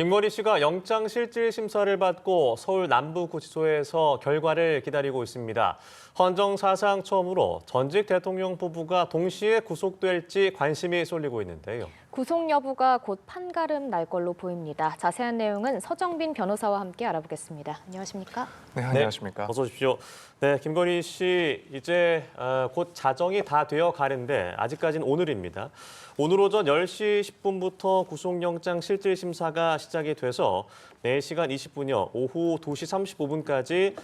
김건희 씨가 영장실질심사를 받고 서울 남부구치소에서 결과를 기다리고 있습니다. 헌정 사상 처음으로 전직 대통령 부부가 동시에 구속될지 관심이 쏠리고 있는데요. 구속 여부가 곧 판가름 날 걸로 보입니다. 자세한 내용은 서정빈 변호사와 함께 알아보겠습니다. 안녕하십니까? 네, 안녕하십니까? 어서 오십시오. 네, 김건희 씨 이제 곧 자정이 다 되어 가는데 아직까지는 오늘입니다. 오늘 오전 10시 10분부터 구속영장 실질심사가 시작이 돼서 4시간 20분여 오후 2시 35분까지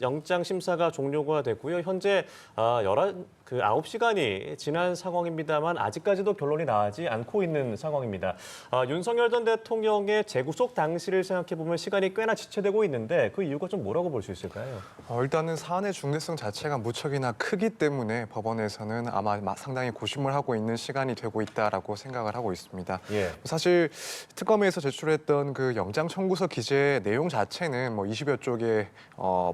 영장 심사가 종료가 되고요. 현재 9시간이 지난 상황입니다만 아직까지도 결론이 나지 않고 있는 상황입니다. 윤석열 전 대통령의 재구속 당시를 생각해보면 시간이 꽤나 지체되고 있는데 그 이유가 좀 뭐라고 볼 수 있을까요? 일단은 사안의 중대성 자체가 무척이나 크기 때문에 법원에서는 아마 상당히 고심을 하고 있는 시간이 되고 있다라고 생각을 하고 있습니다. 예. 사실 특검에서 제출했던 그 영장 청구서 기재 내용 자체는 20여 쪽에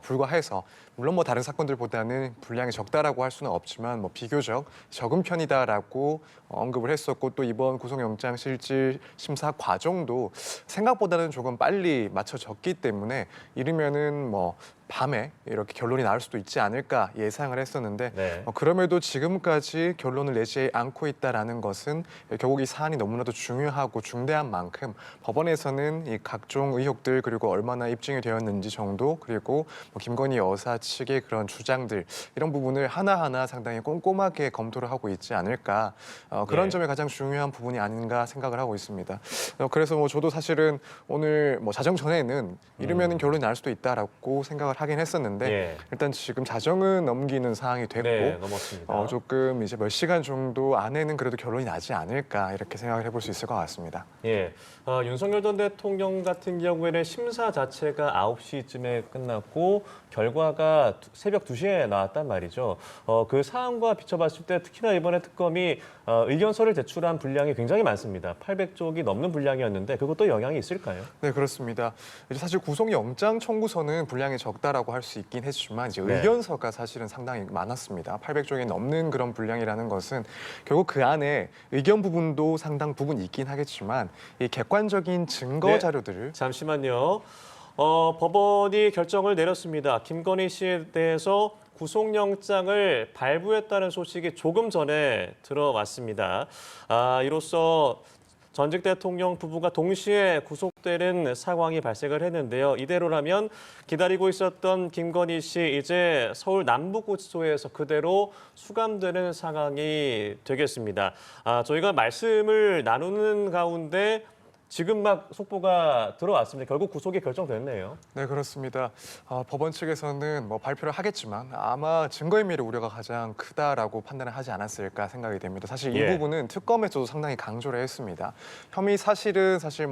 불과해서 물론 다른 사건들보다는 분량이 적다라고 할 수는 없지만 비교적 적은 편이다라고 언급을 했었고 또 이번 구속영장 실질 심사 과정도 생각보다는 조금 빨리 맞춰졌기 때문에 이르면은 밤에 이렇게 결론이 나올 수도 있지 않을까 예상을 했었는데 네. 그럼에도 지금까지 결론을 내지 않고 있다라는 것은 결국 이 사안이 너무나도 중요하고 중대한 만큼 법원에서는 이 각종 의혹들 그리고 얼마나 입증이 되었는지 정도 그리고 김건희 여사 측의 그런 주장들 이런 부분을 하나하나 상당히 꼼꼼하게 검토를 하고 있지 않을까 그런 네. 점이 가장 중요한 부분이 아닌가 생각을 하고 있습니다. 그래서 저도 사실은 오늘 자정 전에는 이르면은 결론이 날 수도 있다라고 생각을 하긴 했었는데 예. 일단 지금 자정은 넘기는 상황이 됐고 네, 넘었습니다. 조금 이제 몇 시간 정도 안에는 그래도 결론이 나지 않을까 이렇게 생각을 해볼 수 있을 것 같습니다. 예, 윤석열 전 대통령 같은 경우에는 심사 자체가 9시쯤에 끝났고 결과가 새벽 2시에 나왔단 말이죠. 그 사안과 비춰봤을 때 특히나 이번에 특검이 의견서를 제출한 분량이 굉장히 많습니다. 800쪽이 넘는 분량이었는데 그것도 영향이 있을까요? 네, 그렇습니다. 이제 사실 구속영장 청구서는 분량이 적다라고 할 수 있긴 했지만 이제 네. 의견서가 사실은 상당히 많았습니다. 800쪽이 넘는 그런 분량이라는 것은 결국 그 안에 의견 부분도 상당 부분 있긴 하겠지만 이 객관적인 증거 네. 자료들을 잠시만요. 법원이 결정을 내렸습니다. 김건희 씨에 대해서 구속영장을 발부했다는 소식이 조금 전에 들어왔습니다. 이로써 전직 대통령 부부가 동시에 구속되는 상황이 발생을 했는데요. 이대로라면 기다리고 있었던 김건희 씨 이제 서울 남부구치소에서 그대로 수감되는 상황이 되겠습니다. 저희가 말씀을 나누는 가운데 지금 막 속보가 들어왔습니다. 결국 구속이 결정됐네요. 네, 그렇습니다. 법원 측에서는 발표를 하겠지만 아마 증거인멸의 우려가 가장 크다라고 판단을 하지 않았을까 생각이 됩니다. 사실 이 예. 부분은 특검에서도 상당히 강조를 했습니다. 혐의 사실은 사실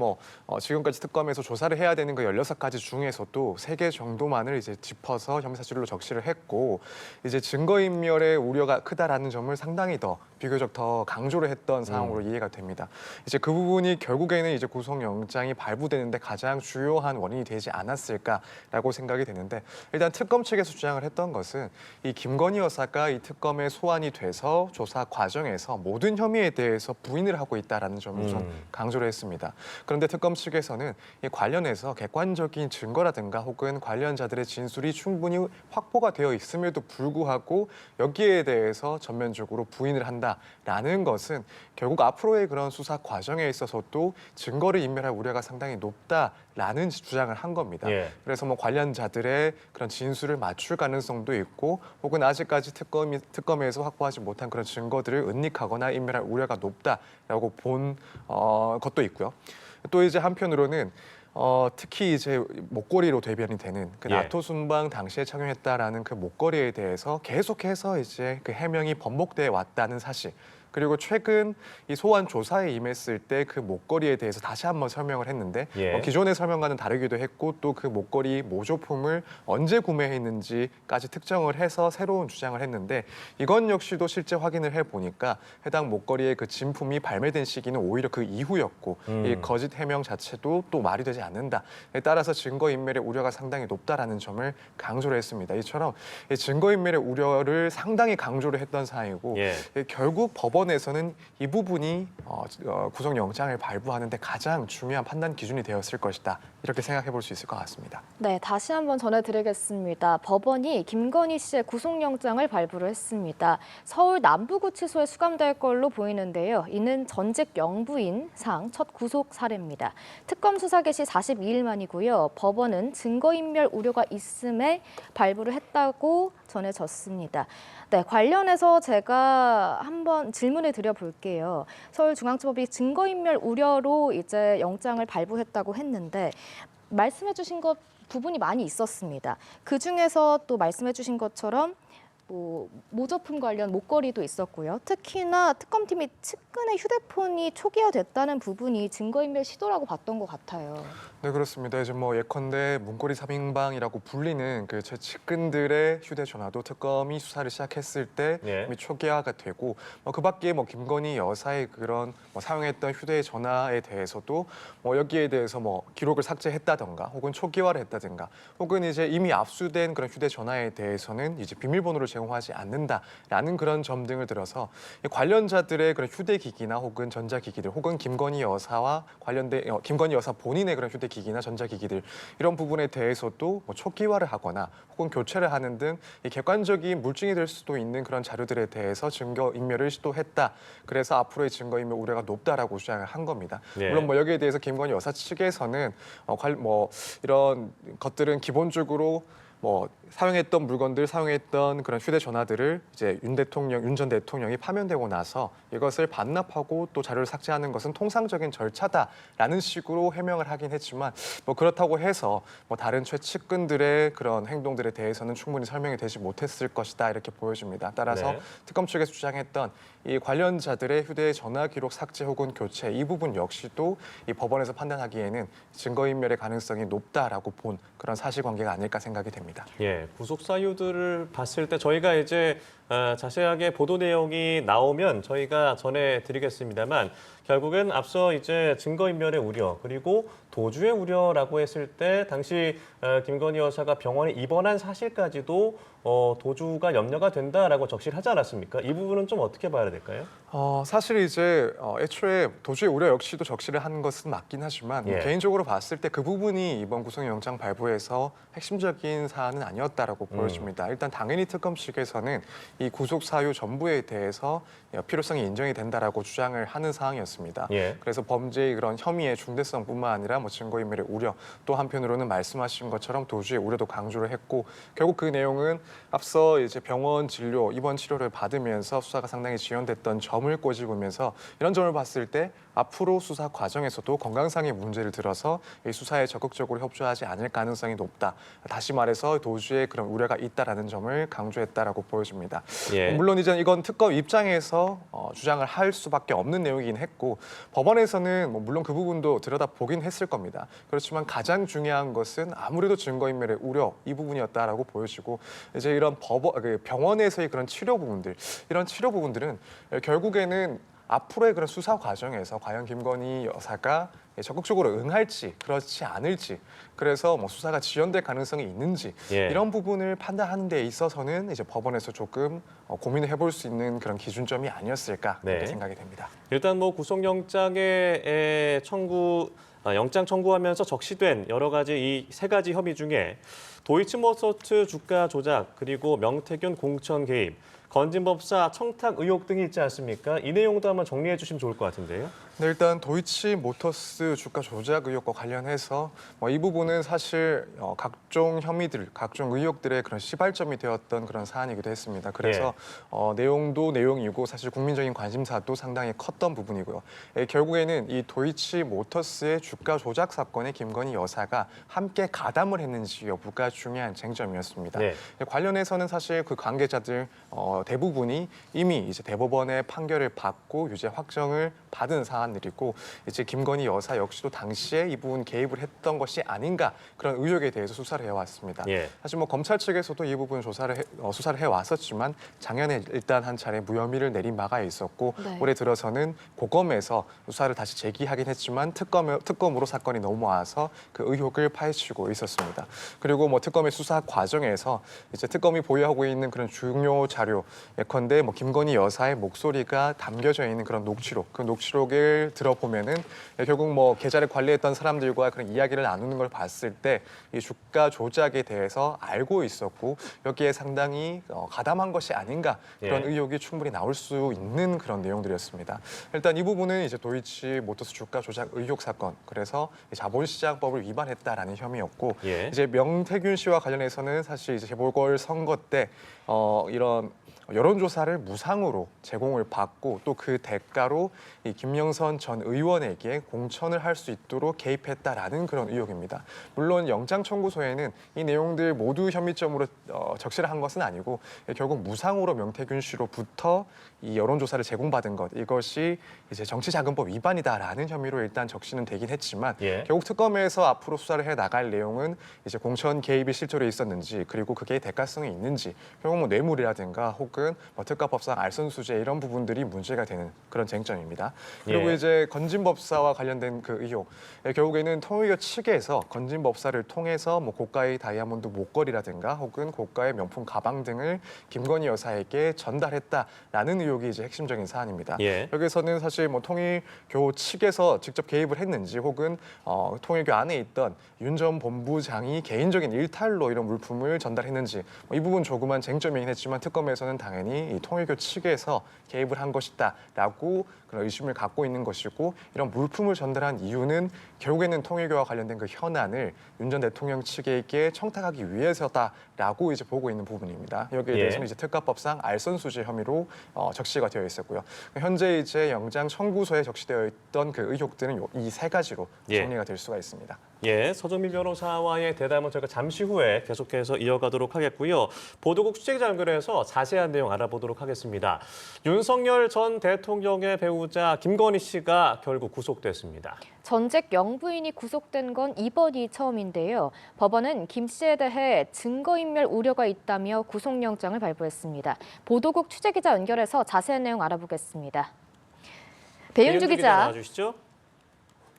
지금까지 특검에서 조사를 해야 되는 그 16가지 중에서도 3개 정도만을 이제 짚어서 혐의 사실로 적시를 했고 이제 증거인멸의 우려가 크다라는 점을 상당히 비교적 더 강조를 했던 상황으로 이해가 됩니다. 이제 그 부분이 결국에는 이제 구속영장이 발부되는데 가장 주요한 원인이 되지 않았을까라고 생각이 되는데 일단 특검 측에서 주장을 했던 것은 이 김건희 여사가 이 특검에 소환이 돼서 조사 과정에서 모든 혐의에 대해서 부인을 하고 있다라는 점을 우선 강조를 했습니다. 그런데 특검 측에서는 이 관련해서 객관적인 증거라든가 혹은 관련자들의 진술이 충분히 확보가 되어 있음에도 불구하고 여기에 대해서 전면적으로 부인을 한다라는 것은 결국 앞으로의 그런 수사 과정에 있어서도 증거를 인멸할 우려가 상당히 높다라는 주장을 한 겁니다. 예. 그래서 관련자들의 그런 진술을 맞출 가능성도 있고 혹은 아직까지 특검에서 확보하지 못한 그런 증거들을 은닉하거나 인멸할 우려가 높다라고 본 것도 있고요. 또 이제 한편으로는 특히 이제 목걸이로 대변이 되는 그 예. 나토 순방 당시에 착용했다라는 그 목걸이에 대해서 계속해서 이제 그 해명이 번복돼 왔다는 사실. 그리고 최근 이 소환 조사에 임했을 때 그 목걸이에 대해서 다시 한번 설명을 했는데 예. 기존의 설명과는 다르기도 했고 또 그 목걸이 모조품을 언제 구매했는지까지 특정을 해서 새로운 주장을 했는데 이건 역시도 실제 확인을 해보니까 해당 목걸이의 그 진품이 발매된 시기는 오히려 그 이후였고 이 거짓 해명 자체도 또 말이 되지 않는다에 따라서 증거인멸의 우려가 상당히 높다라는 점을 강조를 했습니다. 이처럼 증거인멸의 우려를 상당히 강조를 했던 사항이고 예. 결국 법원 법원에서는 이 부분이 구속영장을 발부하는데 가장 중요한 판단 기준이 되었을 것이다. 이렇게 생각해 볼 수 있을 것 같습니다. 네, 다시 한번 전해드리겠습니다. 법원이 김건희 씨의 구속영장을 발부를 했습니다. 서울 남부구치소에 수감될 걸로 보이는데요. 이는 전직 영부인상 첫 구속 사례입니다. 특검 수사 개시 42일 만이고요. 법원은 증거인멸 우려가 있음에 발부를 했다고 전해졌습니다. 네, 관련해서 제가 한번 질문을 드려볼게요. 서울중앙지법이 증거인멸 우려로 이제 영장을 발부했다고 했는데 말씀해주신 것 부분이 많이 있었습니다. 그 중에서 또 말씀해주신 것처럼 모조품 관련 목걸이도 있었고요. 특히나 특검팀이 측근의 휴대폰이 초기화됐다는 부분이 증거인멸 시도라고 봤던 것 같아요. 네, 그렇습니다. 이제 예컨대 문고리 3인방이라고 불리는 그 제 측근들의 휴대전화도 특검이 수사를 시작했을 때 이미 초기화가 되고 그 밖에 김건희 여사의 그런 사용했던 휴대전화에 대해서도 여기에 대해서 기록을 삭제했다던가 혹은 초기화를 했다든가 혹은 이제 이미 압수된 그런 휴대전화에 대해서는 이제 비밀번호를 제공하지 않는다라는 그런 점 등을 들어서 관련자들의 그런 휴대기기나 혹은 전자기기들 혹은 김건희 여사와 관련된 김건희 여사 본인의 그런 휴대기기나 전자기기들 이런 부분에 대해서도 초기화를 하거나 혹은 교체를 하는 등 객관적인 물증이 될 수도 있는 그런 자료들에 대해서 증거인멸을 시도했다. 그래서 앞으로의 증거인멸 우려가 높다라고 주장을 한 겁니다. 네. 물론 여기에 대해서 김건희 여사 측에서는 이런 것들은 기본적으로 사용했던 물건들, 사용했던 그런 휴대전화들을 이제 윤 전 대통령이 파면되고 나서 이것을 반납하고 또 자료를 삭제하는 것은 통상적인 절차다라는 식으로 해명을 하긴 했지만 그렇다고 해서 다른 최측근들의 그런 행동들에 대해서는 충분히 설명이 되지 못했을 것이다 이렇게 보여집니다. 따라서 네. 특검 측에서 주장했던 이 관련자들의 휴대전화 기록 삭제 혹은 교체 이 부분 역시도 이 법원에서 판단하기에는 증거인멸의 가능성이 높다라고 본 그런 사실관계가 아닐까 생각이 됩니다. 예, 구속 사유들을 봤을 때 저희가 이제 자세하게 보도 내용이 나오면 저희가 전해드리겠습니다만 결국엔 앞서 이제 증거인멸의 우려 그리고 도주의 우려라고 했을 때 당시 김건희 여사가 병원에 입원한 사실까지도 도주가 염려가 된다라고 적시를 하지 않았습니까? 이 부분은 좀 어떻게 봐야 될까요? 사실 이제 애초에 도주의 우려 역시도 적시를 한 것은 맞긴 하지만 개인적으로 봤을 때 그 부분이 이번 구속영장 발부에서 핵심적인 사안은 아니었다라고 보여집니다. 일단 당연히 특검 측에서는 이 구속 사유 전부에 대해서 필요성이 인정이 된다라고 주장을 하는 상황이었습니다. 그래서 범죄의 그런 혐의의 중대성뿐만 아니라 증거인멸의 우려 또 한편으로는 말씀하신 것처럼 도주의 우려도 강조를 했고 결국 그 내용은 앞서 이제 병원 진료, 입원 치료를 받으면서 수사가 상당히 지연됐던 점을 꼬집으면서 이런 점을 봤을 때 앞으로 수사 과정에서도 건강상의 문제를 들어서 이 수사에 적극적으로 협조하지 않을 가능성이 높다. 다시 말해서 도주의 그런 우려가 있다라는 점을 강조했다라고 보여집니다. 물론 이제 이건 특검 입장에서 주장을 할 수밖에 없는 내용이긴 했고 법원에서는 물론 그 부분도 들여다보긴 했을 겁니다. 그렇지만 가장 중요한 것은 아무래도 증거인멸의 우려 이 부분이었다라고 보여지고 이제 이런 병원에서의 그런 치료 부분들 이런 치료 부분들은 결국에는 앞으로의 그런 수사 과정에서 과연 김건희 여사가 적극적으로 응할지 그렇지 않을지 그래서 수사가 지연될 가능성이 있는지 이런 부분을 판단하는 데 있어서는 이제 법원에서 조금 고민을 해볼 수 있는 그런 기준점이 아니었을까 이렇게 생각이 됩니다. 일단 구속영장의 영장 청구하면서 적시된 여러 가지 이 세 가지 혐의 중에 도이치모터스 주가 조작 그리고 명태균 공천 개입 건진법사 청탁 의혹 등이 있지 않습니까? 이 내용도 한번 정리해 주시면 좋을 것 같은데요. 네, 일단 도이치모터스 주가 조작 의혹과 관련해서 이 부분은 사실 각종 혐의들, 각종 의혹들의 그런 시발점이 되었던 그런 사안이기도 했습니다. 그래서 내용도 내용이고 사실 국민적인 관심사도 상당히 컸던 부분이고요. 결국에는 이 도이치모터스의 주가 조작 사건에 김건희 여사가 함께 가담을 했는지 여부가 중요한 쟁점이었습니다. 관련해서는 사실 그 관계자들 대부분이 이미 이제 대법원의 판결을 받고 유죄 확정을 받은 사안들이고 이제 김건희 여사 역시도 당시에 이 부분 개입을 했던 것이 아닌가 그런 의혹에 대해서 수사를 해왔습니다. 사실 검찰 측에서도 이 부분 수사를 해왔었지만 작년에 일단 한 차례 무혐의를 내린 바가 있었고 올해 들어서는 고검에서 수사를 다시 제기하긴 했지만 특검으로 사건이 넘어와서 그 의혹을 파헤치고 있었습니다. 그리고 특검의 수사 과정에서 이제 특검이 보유하고 있는 그런 중요 자료, 예컨대 뭐 김건희 여사의 목소리가 담겨져 있는 그런 녹취록, 그 녹취록을 들어보면은 결국 뭐 계좌를 관리했던 사람들과 그런 이야기를 나누는 걸 봤을 때 이 주가 조작에 대해서 알고 있었고 여기에 상당히 가담한 것이 아닌가 그런 예. 의혹이 충분히 나올 수 있는 그런 내용들이었습니다. 일단 이 부분은 이제 도이치모터스 주가 조작 의혹 사건, 그래서 자본시장법을 위반했다라는 혐의였고 예. 이제 명태균 씨와 관련해서는 사실 이제 재보궐 선거 때 이런 여론조사를 무상으로 제공을 받고 또 그 대가로 이 김영선 전 의원에게 공천을 할 수 있도록 개입했다라는 그런 의혹입니다. 물론 영장 청구서에는 이 내용들 모두 혐의점으로 적시를 한 것은 아니고 결국 무상으로 명태균 씨로부터 이 여론조사를 제공받은 것, 이것이 이제 정치자금법 위반이다라는 혐의로 일단 적시는 되긴 했지만 예. 결국 특검에서 앞으로 수사를 해 나갈 내용은 이제 공천 개입이 실제로 있었는지, 그리고 그게 대가성이 있는지, 결국 뭐 뇌물이라든가 혹은 뭐 특가법상 알선수재 이런 부분들이 문제가 되는 그런 쟁점입니다. 그리고 예. 이제 건진법사와 관련된 그 의혹, 결국에는 통일교 측에서 건진법사를 통해서 뭐 고가의 다이아몬드 목걸이라든가 혹은 고가의 명품 가방 등을 김건희 여사에게 전달했다라는 의혹이 이제 핵심적인 사안입니다. 예. 여기서는 사실 뭐 통일교 측에서 직접 개입을 했는지 혹은 통일교 안에 있던 윤 전 본부장이 개인적인 일탈로 이런 물품을 전달했는지 이 부분 조그만 쟁점이긴 했지만 특검에서는 당연히 이 통일교 측에서 개입을 한 것이다라고 그런 의심을 갖고 있는 것이고, 이런 물품을 전달한 이유는 결국에는 통일교와 관련된 그 현안을 윤 전 대통령 측에게 청탁하기 위해서다라고 이제 보고 있는 부분입니다. 여기에 예. 대해서는 이제 특가법상 알선수재 혐의로 적시가 되어 있었고요. 현재 이제 영장 청구서에 적시되어 있던 그 의혹들은 이 세 가지로 예. 정리가 될 수가 있습니다. 예, 서정민 변호사와의 대담은 저희가 잠시 후에 계속해서 이어가도록 하겠고요. 보도국 취재기자 연결해서 자세한 내용 알아보도록 하겠습니다. 윤석열 전 대통령의 배우자 김건희 씨가 결국 구속됐습니다. 전직 영부인이 구속된 건 이번이 처음인데요. 법원은 김 씨에 대해 증거인멸 우려가 있다며 구속영장을 발부했습니다. 보도국 취재기자 연결해서 자세한 내용 알아보겠습니다. 배윤주 기자. 나와주시죠.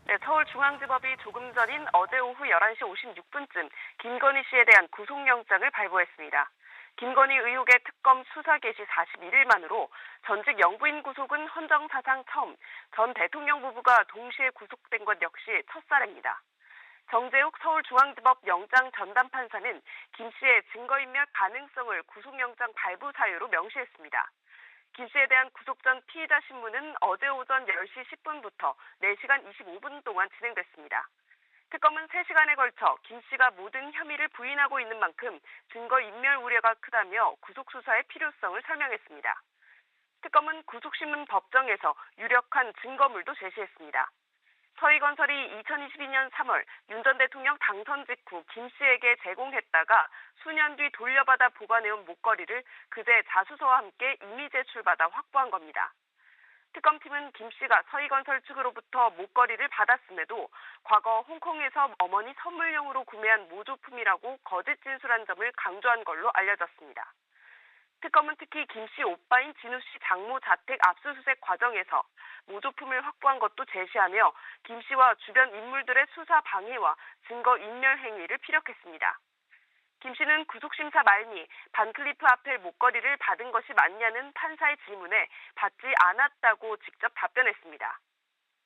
네, 서울중앙지법이 조금 전인 어제 오후 11시 56분쯤 김건희 씨에 대한 구속영장을 발부했습니다. 김건희 의혹의 특검 수사 개시 41일 만으로 전직 영부인 구속은 헌정사상 처음, 전 대통령 부부가 동시에 구속된 것 역시 첫 사례입니다. 정재욱 서울중앙지법 영장 전담 판사는 김 씨의 증거인멸 가능성을 구속영장 발부 사유로 명시했습니다. 김 씨에 대한 구속 전 피의자 신문은 어제 오전 10시 10분부터 4시간 25분 동안 진행됐습니다. 특검은 3시간에 걸쳐 김 씨가 모든 혐의를 부인하고 있는 만큼 증거인멸 우려가 크다며 구속 수사의 필요성을 설명했습니다. 특검은 구속신문 법정에서 유력한 증거물도 제시했습니다. 서희건설이 2022년 3월 윤 전 대통령 당선 직후 김 씨에게 제공했다가 수년 뒤 돌려받아 보관해온 목걸이를 그제 자수서와 함께 임의 제출받아 확보한 겁니다. 특검팀은 김 씨가 서희건설 측으로부터 목걸이를 받았음에도 과거 홍콩에서 어머니 선물용으로 구매한 모조품이라고 거짓 진술한 점을 강조한 걸로 알려졌습니다. 특검은 특히 김 씨 오빠인 진우 씨 장모 자택 압수수색 과정에서 모조품을 확보한 것도 제시하며 김 씨와 주변 인물들의 수사 방해와 증거 인멸 행위를 피력했습니다. 김 씨는 구속심사 말미 반클리프 아펠 목걸이를 받은 것이 맞냐는 판사의 질문에 받지 않았다고 직접 답변했습니다.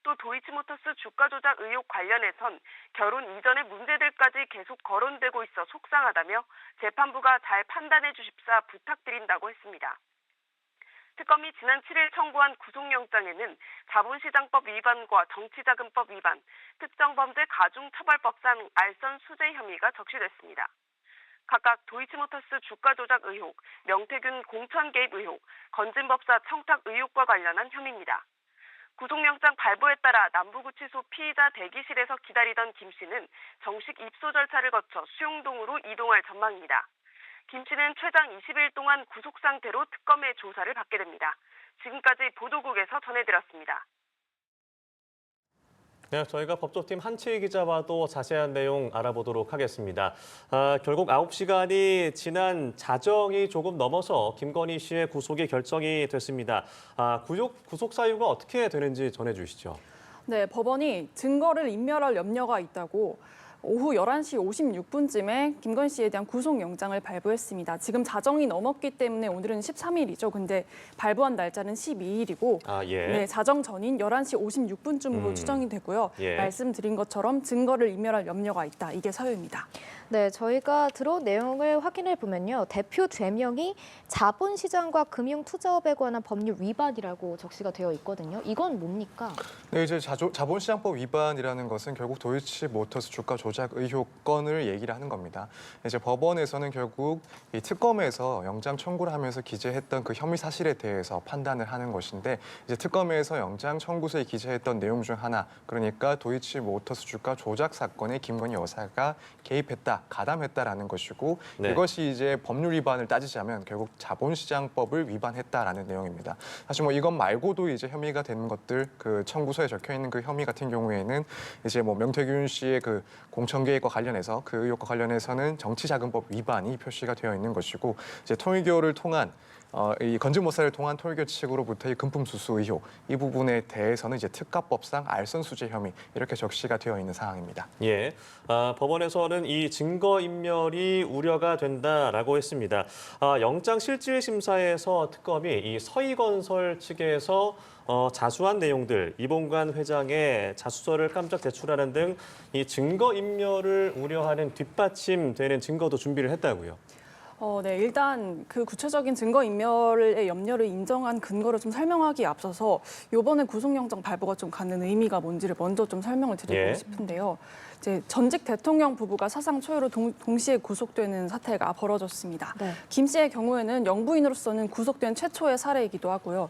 또 도이치모터스 주가 조작 의혹 관련해선 결혼 이전의 문제들까지 계속 거론되고 있어 속상하다며 재판부가 잘 판단해 주십사 부탁드린다고 했습니다. 특검이 지난 7일 청구한 구속영장에는 자본시장법 위반과 정치자금법 위반, 특정범죄 가중처벌법상 알선 수재 혐의가 적시됐습니다. 각각 도이치모터스 주가 조작 의혹, 명태균 공천 개입 의혹, 건진법사 청탁 의혹과 관련한 혐의입니다. 구속영장 발부에 따라 남부구치소 피의자 대기실에서 기다리던 김 씨는 정식 입소 절차를 거쳐 수용동으로 이동할 전망입니다. 김 씨는 최장 20일 동안 구속 상태로 특검의 조사를 받게 됩니다. 지금까지 보도국에서 전해드렸습니다. 네, 저희가 법조팀 한치희 기자와도 자세한 내용 알아보도록 하겠습니다. 결국 9시간이 지난 자정이 조금 넘어서 김건희 씨의 구속이 결정이 됐습니다. 구속 사유가 어떻게 되는지 전해주시죠. 네, 법원이 증거를 인멸할 염려가 있다고 오후 11시 56분쯤에 김건희 씨에 대한 구속영장을 발부했습니다. 지금 자정이 넘었기 때문에 오늘은 13일이죠. 근데 발부한 날짜는 12일이고 예. 네, 자정 전인 11시 56분쯤으로 추정이 되고요. 예. 말씀드린 것처럼 증거를 인멸할 염려가 있다. 이게 사유입니다. 네, 저희가 들어온 내용을 확인해 보면요. 대표 죄명이 자본시장과 금융투자업에 관한 법률 위반이라고 적시가 되어 있거든요. 이건 뭡니까? 네, 이제 자본시장법 위반이라는 것은 결국 도이치모터스 주가 조작 의혹 건을 얘기를 하는 겁니다. 이제 법원에서는 결국 이 특검에서 영장 청구를 하면서 기재했던 그 혐의 사실에 대해서 판단을 하는 것인데, 이제 특검에서 영장 청구서에 기재했던 내용 중 하나, 그러니까 도이치모터스 주가 조작 사건에 김건희 여사가 개입했다, 가담했다라는 것이고, 네. 이것이 이제 법률 위반을 따지자면 결국 자본시장법을 위반했다라는 내용입니다. 사실 뭐 이것 말고도 이제 혐의가 되는 것들, 그 청구서에 적혀 있는 그 혐의 같은 경우에는 이제 뭐 명태균 씨의 그 공천계획과 관련해서 그 의혹과 관련해서는 정치자금법 위반이 표시가 되어 있는 것이고, 이제 통일교를 통한 이 건진모사를 통한 통일교 측으로부터의 금품 수수 의혹, 이 부분에 대해서는 이제 특가법상 알선수재 혐의 이렇게 적시가 되어 있는 상황입니다. 예, 법원에서는 이 증거인멸이 우려가 된다라고 했습니다. 영장실질심사에서 특검이 이 서희건설 측에서 자수한 내용들, 이봉관 회장의 자수서를 깜짝 제출하는 등 이 증거인멸을 우려하는 뒷받침되는 증거도 준비를 했다고요. 네, 일단 그 구체적인 증거인멸의 염려를 인정한 근거를 좀 설명하기에 앞서서 이번에 구속영장 발부가 좀 갖는 의미가 뭔지를 먼저 좀 설명을 드리고 예. 싶은데요. 이제 전직 대통령 부부가 사상 초유로 동시에 구속되는 사태가 벌어졌습니다. 네. 김 씨의 경우에는 영부인으로서는 구속된 최초의 사례이기도 하고요.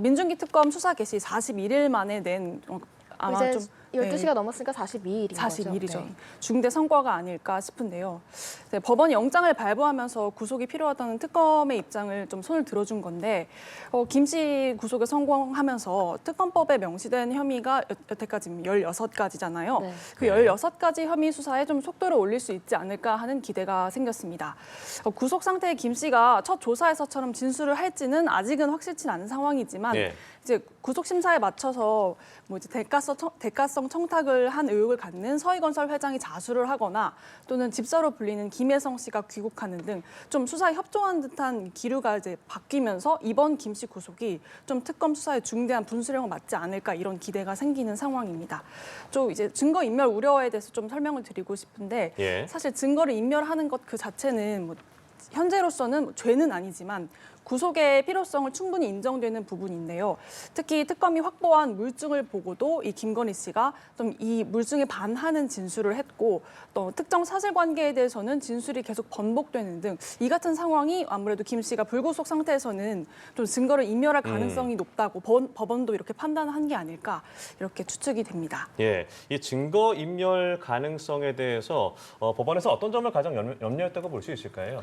민중기 특검 수사 개시 41일 만에 낸 아마 이제 좀 12시가 넘었으니까 42일인 거죠. 42일이죠. 네. 중대 성과가 아닐까 싶은데요. 네, 법원이 영장을 발부하면서 구속이 필요하다는 특검의 입장을 좀 손을 들어준 건데, 김 씨 구속에 성공하면서 특검법에 명시된 혐의가 여태까지 16가지잖아요. 네. 그 16가지 혐의 수사에 좀 속도를 올릴 수 있지 않을까 하는 기대가 생겼습니다. 구속 상태의 김 씨가 첫 조사에서처럼 진술을 할지는 아직은 확실치 않은 상황이지만, 예. 이제 구속 심사에 맞춰서 뭐 이제 대가성 청탁을 한 의혹을 갖는 서희건설 회장이 자수를 하거나 또는 집사로 불리는 김혜성 씨가 귀국하는 등 좀 수사에 협조한 듯한 기류가 이제 바뀌면서 이번 김 씨 구속이 좀 특검 수사에 중대한 분수령을 맞지 않을까 이런 기대가 생기는 상황입니다. 좀 이제 증거 인멸 우려에 대해서 좀 설명을 드리고 싶은데 예. 사실 증거를 인멸하는 것 그 자체는 뭐 현재로서는 죄는 아니지만 구속의 필요성을 충분히 인정되는 부분인데요. 특히 특검이 확보한 물증을 보고도 이 김건희 씨가 좀 이 물증에 반하는 진술을 했고 또 특정 사실관계에 대해서는 진술이 계속 번복되는 등 이 같은 상황이 아무래도 김 씨가 불구속 상태에서는 좀 증거를 인멸할 가능성이 높다고 법원도 이렇게 판단한 게 아닐까 이렇게 추측이 됩니다. 예, 이 증거인멸 가능성에 대해서 법원에서 어떤 점을 가장 염려했다고 볼 수 있을까요?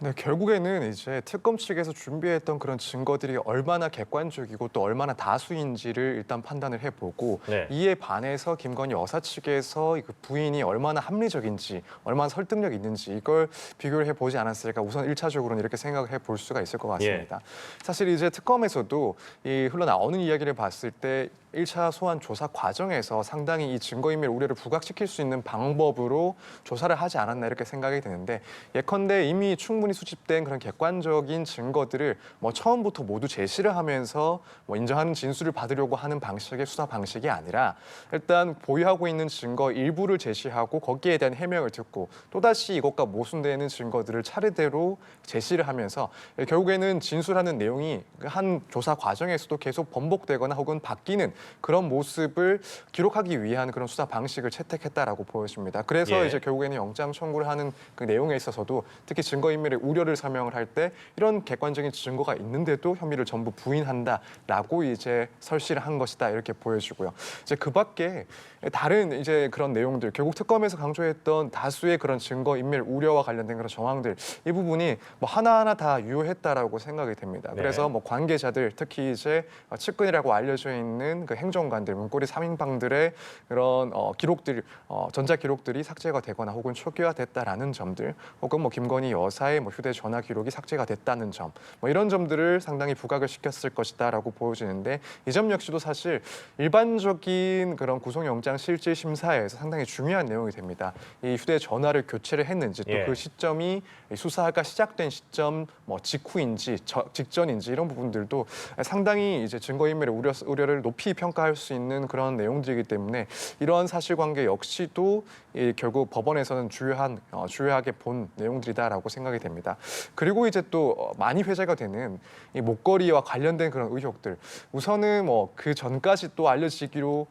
네, 결국에는 이제 특검 측에서 준비했던 그런 증거들이 얼마나 객관적이고 또 얼마나 다수인지를 일단 판단을 해보고 네. 이에 반해서 김건희 여사 측에서 그 부인이 얼마나 합리적인지, 얼마나 설득력 있는지 이걸 비교를 해보지 않았을까 우선 1차적으로는 이렇게 생각을 해볼 수가 있을 것 같습니다. 사실 이제 특검에서도 이 흘러나오는 이야기를 봤을 때 1차 소환 조사 과정에서 상당히 이 증거인멸 우려를 부각시킬 수 있는 방법으로 조사를 하지 않았나 이렇게 생각이 드는데, 예컨대 이미 충분히 수집된 그런 객관적인 증거들을 뭐 처음부터 모두 제시를 하면서 뭐 인정하는 진술을 받으려고 하는 방식의 수사 방식이 아니라 일단 보유하고 있는 증거 일부를 제시하고 거기에 대한 해명을 듣고 또다시 이것과 모순되는 증거들을 차례대로 제시를 하면서 결국에는 진술하는 내용이 한 조사 과정에서도 계속 번복되거나 혹은 바뀌는 그런 모습을 기록하기 위한 그런 수사 방식을 채택했다라고 보여집니다. 그래서 예. 이제 결국에는 영장 청구를 하는 그 내용에 있어서도 특히 증거인멸의 우려를 설명을 할 때 이런 객관적인 증거가 있는데도 혐의를 전부 부인한다라고 이제 설시를 한 것이다 이렇게 보여지고요. 이제 그밖에 다른 이제 그런 내용들, 결국 특검에서 강조했던 다수의 그런 증거인멸 우려와 관련된 그런 정황들, 이 부분이 뭐 하나하나 다 유효했다라고 생각이 됩니다. 네. 그래서 뭐 관계자들, 특히 이제 측근이라고 알려져 있는 그 행정관들, 문고리 3인방들의 그런 기록들, 전자 기록들이 삭제가 되거나 혹은 초기화됐다라는 점들, 혹은 뭐 김건희 여사의 뭐 휴대전화 기록이 삭제가 됐다는 점, 뭐 이런 점들을 상당히 부각을 시켰을 것이다라고 보여지는데 이 점 역시도 사실 일반적인 그런 구속영장 실질 심사에서 상당히 중요한 내용이 됩니다. 이 휴대전화를 교체를 했는지 또 그 시점이 수사가 시작된 시점 뭐 직후인지 직전인지 이런 부분들도 상당히 이제 증거인멸의 우려를 높이 평가할 수 있는 그런 내용들이기 때문에 이러한 사실관계 역시도 결국 법원에서는 주요하게 본 내용들이다라고 생각이 됩니다. 그리고 이제 또 많이 회자가 되는 이 목걸이와 관련된 그런 의혹들. 우선은 뭐 그 전까지 또 알려지기로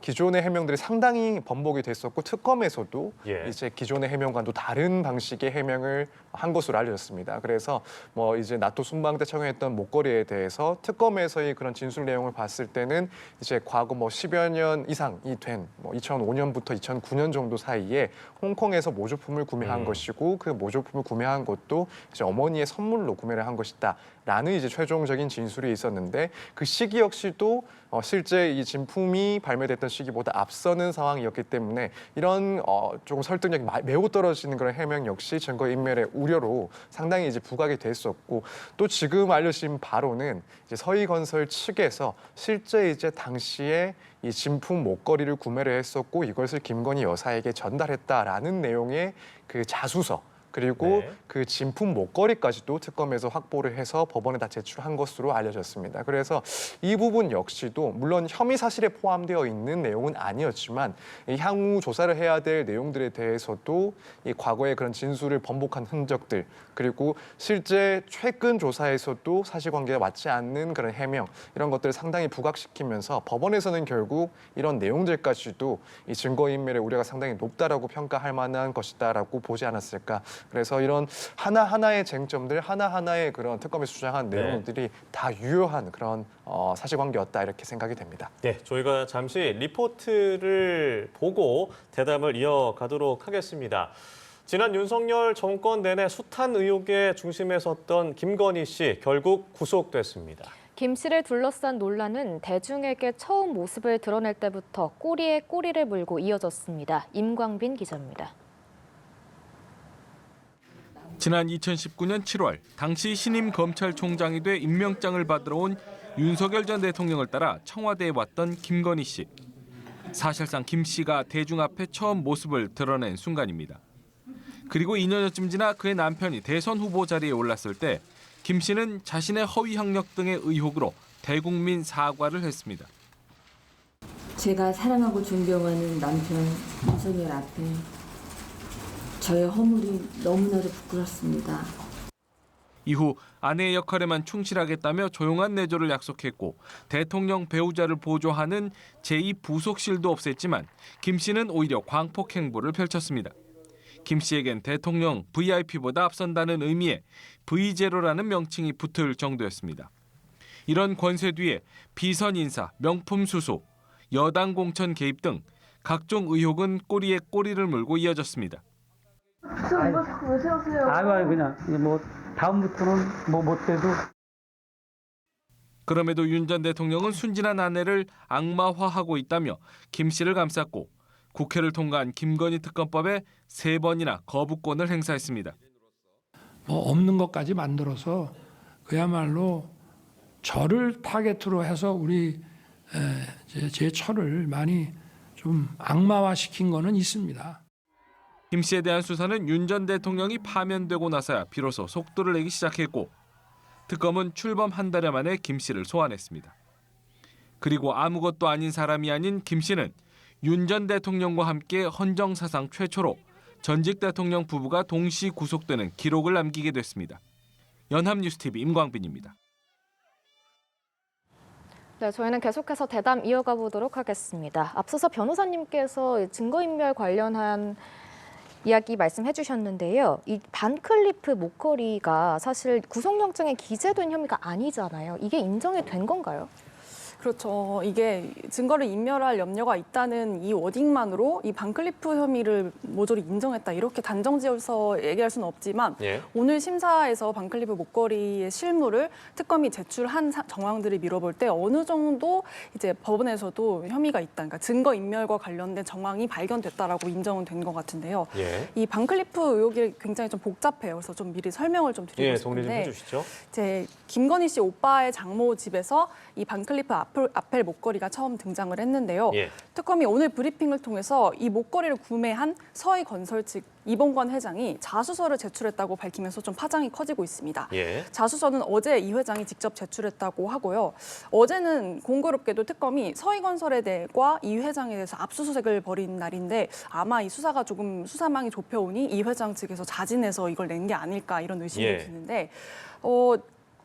기존의 해명들이 상당히 번복이 됐었고 특검에서도 이제 기존의 해명과도 다른 방식의 해명을 한 것으로 알려졌습니다. 그래서 뭐 이제 나토 순방 때 착용했던 목걸이에 대해서 특검에서의 그런 진술 내용을 봤을 때는 이제 과거 뭐 10여 년 이상이 된 뭐 2005년부터 2009년 정도 사이에 홍콩에서 모조품을 구매한 것이고 그 모조품을 구매한 것도 이제 어머니의 선물로 구매를 한 것이다라는 이제 최종적인 진술이 있었는데 그 시기 역시도 실제 이 진품이 발매됐던 시기보다 앞서는 상황이었기 때문에 이런 조금 설득력이 매우 떨어지는 그런 해명 역시 증거인멸의 우려로 상당히 이제 부각이 됐었고 또 지금 알려진 바로는 이제 서희건설 측에서 실제 이제 당시에 이 진품 목걸이를 구매를 했었고 이것을 김건희 여사에게 전달했다라는 내용의 그 자수서 그리고 그 진품 목걸이까지도 특검에서 확보를 해서 법원에다 제출한 것으로 알려졌습니다. 그래서 이 부분 역시도 물론 혐의 사실에 포함되어 있는 내용은 아니었지만 이 향후 조사를 해야 될 내용들에 대해서도 이 과거의 그런 진술을 번복한 흔적들 그리고 실제 최근 조사에서도 사실관계가 맞지 않는 그런 해명 이런 것들을 상당히 부각시키면서 법원에서는 결국 이런 내용들까지도 이 증거인멸의 우려가 상당히 높다라고 평가할 만한 것이다라고 보지 않았을까. 그래서 이런 하나하나의 쟁점들, 하나하나의 그런 특검에서 주장한 내용들이 다 유효한 그런 사실관계였다 이렇게 생각이 됩니다. 네, 저희가 잠시 리포트를 보고 대담을 이어가도록 하겠습니다. 지난 윤석열 정권 내내 숱한 의혹의 중심에 섰던 김건희 씨 결국 구속됐습니다. 김 씨를 둘러싼 논란은 대중에게 처음 모습을 드러낼 때부터 꼬리에 꼬리를 물고 이어졌습니다. 임광빈 기자입니다. 지난 2019년 7월 당시 신임 검찰총장이 돼 임명장을 받으러 온 윤석열 전 대통령을 따라 청와대에 왔던 김건희 씨. 사실상 김 씨가 대중 앞에 처음 모습을 드러낸 순간입니다. 그리고 2년여쯤 지나 그의 남편이 대선 후보 자리에 올랐을 때 김 씨는 자신의 허위 학력 등의 의혹으로 대국민 사과를 했습니다. 제가 사랑하고 존경하는 남편 윤석열 앞에 저의 허물이 너무나도 부끄럽습니다. 이후 아내의 역할에만 충실하겠다며 조용한 내조를 약속했고 대통령 배우자를 보조하는 제2부속실도 없앴지만 김 씨는 오히려 광폭 행보를 펼쳤습니다. 김 씨에겐 대통령 VIP보다 앞선다는 의미의 V제로라는 명칭이 붙을 정도였습니다. 이런 권세 뒤에 비선 인사, 명품 수수, 여당 공천 개입 등 각종 의혹은 꼬리에 꼬리를 물고 이어졌습니다. 저 이거 자꾸 왜 세우세요? 아유 그냥 뭐 다음부터는 뭐 못해도. 그럼에도 윤 전 대통령은 순진한 아내를 악마화하고 있다며 김 씨를 감쌌고 국회를 통과한 김건희 특검법에 3번이나 거부권을 행사했습니다. 뭐 없는 것까지 만들어서 그야말로 저를 타겟으로 해서 제 처를 많이 좀 악마화시킨 거는 있습니다. 김 씨에 대한 수사는 윤 전 대통령이 파면되고 나서야 비로소 속도를 내기 시작했고 특검은 출범 한 달여 만에 김 씨를 소환했습니다. 그리고 아무것도 아닌 사람이 아닌 김 씨는 윤 전 대통령과 함께 헌정사상 최초로 전직 대통령 부부가 동시 구속되는 기록을 남기게 됐습니다. 연합뉴스TV 임광빈입니다. 네, 저희는 계속해서 대담 이어가 보도록 하겠습니다. 앞서서 변호사님께서 증거인멸 관련한 이야기 말씀해 주셨는데요. 이 반클리프 목걸이가 사실 구속영장에 기재된 혐의가 아니잖아요. 이게 인정이 된 건가요? 그렇죠. 이게 증거를 인멸할 염려가 있다는 이 워딩만으로 이 반클리프 혐의를 모조리 인정했다 이렇게 단정지어서 얘기할 수는 없지만 예. 오늘 심사에서 반클리프 목걸이의 실물을 특검이 제출한 정황들을 미뤄볼 때 어느 정도 이제 법원에서도 혐의가 있다, 그러니까 증거 인멸과 관련된 정황이 발견됐다라고 인정은 된 것 같은데요. 예. 이 반클리프 의혹이 굉장히 좀 복잡해요. 그래서 좀 미리 설명을 좀 드리고 예, 싶은데. 정리 좀 해주시죠. 이제 김건희 씨 오빠의 장모 집에서 이 반클리프 아펠 목걸이가 처음 등장을 했는데요. 예. 특검이 오늘 브리핑을 통해서 이 목걸이를 구매한 서희건설 측 이봉건 회장이 자수서를 제출했다고 밝히면서 좀 파장이 커지고 있습니다. 예. 자수서는 어제 이 회장이 직접 제출했다고 하고요. 어제는 공교롭게도 특검이 서희건설에 대해과 이 회장에 대해서 압수수색을 벌인 날인데 아마 이 수사가 조금 수사망이 좁혀오니 이 회장 측에서 자진해서 이걸 낸 게 아닐까 이런 의심이 예. 드는데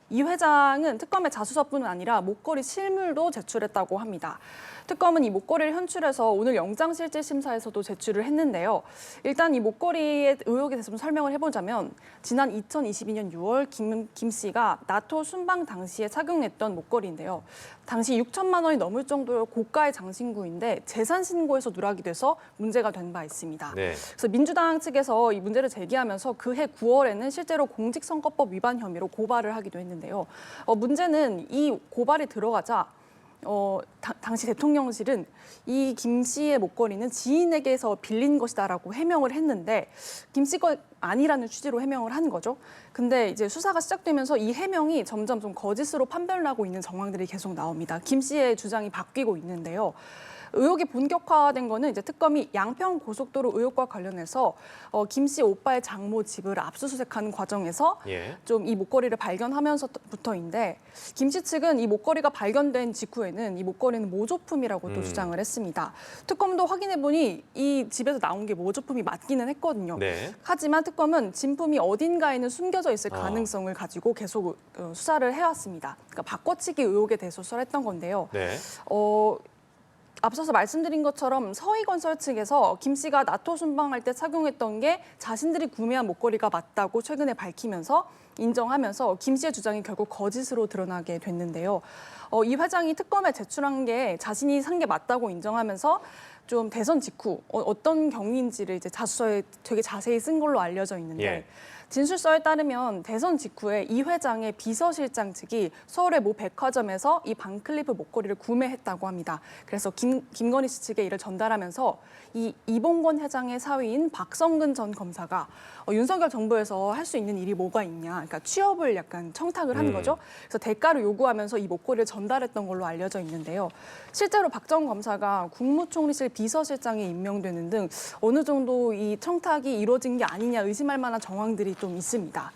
이 회장은 특검의 자수서뿐 아니라 목걸이 실물도 제출했다고 합니다. 특검은 이 목걸이를 현출해서 오늘 영장실질심사에서도 제출을 했는데요. 일단 이 목걸이의 의혹에 대해서 좀 설명을 해보자면 지난 2022년 6월 김 씨가 나토 순방 당시에 착용했던 목걸이인데요. 당시 6천만 원이 넘을 정도의 고가의 장신구인데 재산 신고에서 누락이 돼서 문제가 된 바 있습니다. 네. 그래서 민주당 측에서 이 문제를 제기하면서 그해 9월에는 실제로 공직선거법 위반 혐의로 고발을 하기도 했는데요. 문제는 이 고발이 들어가자 당시 대통령실은 이 김 씨의 목걸이는 지인에게서 빌린 것이다라고 해명을 했는데 김 씨 거 아니라는 취지로 해명을 한 거죠. 근데 이제 수사가 시작되면서 이 해명이 점점 좀 거짓으로 판별나고 있는 정황들이 계속 나옵니다. 김 씨의 주장이 바뀌고 있는데요. 의혹이 본격화된 거는 이제 특검이 양평 고속도로 의혹과 관련해서 김 씨 오빠의 장모 집을 압수수색하는 과정에서 예. 좀 이 목걸이를 발견하면서부터인데 김 씨 측은 이 목걸이가 발견된 직후에는 이 목걸이는 모조품이라고 또 주장을 했습니다. 특검도 확인해보니 이 집에서 나온 게 모조품이 맞기는 했거든요. 네. 하지만 특검은 진품이 어딘가에는 숨겨져 있을 가능성을 가지고 계속 수사를 해왔습니다. 그러니까 바꿔치기 의혹에 대해서 수사를 했던 건데요. 네. 앞서서 말씀드린 것처럼 서희건설 측에서 김 씨가 나토 순방할 때 착용했던 게 자신들이 구매한 목걸이가 맞다고 최근에 밝히면서 인정하면서 김 씨의 주장이 결국 거짓으로 드러나게 됐는데요. 이 회장이 특검에 제출한 게 자신이 산 게 맞다고 인정하면서 좀 대선 직후 어떤 경위인지를 이제 자수서에 되게 자세히 쓴 걸로 알려져 있는데 예. 진술서에 따르면 대선 직후에 이 회장의 비서실장 측이 서울의 모 백화점에서 이 반클리프 목걸이를 구매했다고 합니다. 그래서 김건희 씨 측에 이를 전달하면서 이 이봉건 회장의 사위인 박성근 전 검사가 윤석열 정부에서 할 수 있는 일이 뭐가 있냐, 그러니까 취업을 약간 청탁을 한 거죠. 그래서 대가를 요구하면서 이 목걸이를 전달했던 걸로 알려져 있는데요. 실제로 박 전 검사가 국무총리실 비서실장에 임명되는 등 어느 정도 이 청탁이 이루어진 게 아니냐 의심할 만한 정황들이 좀 있습니다.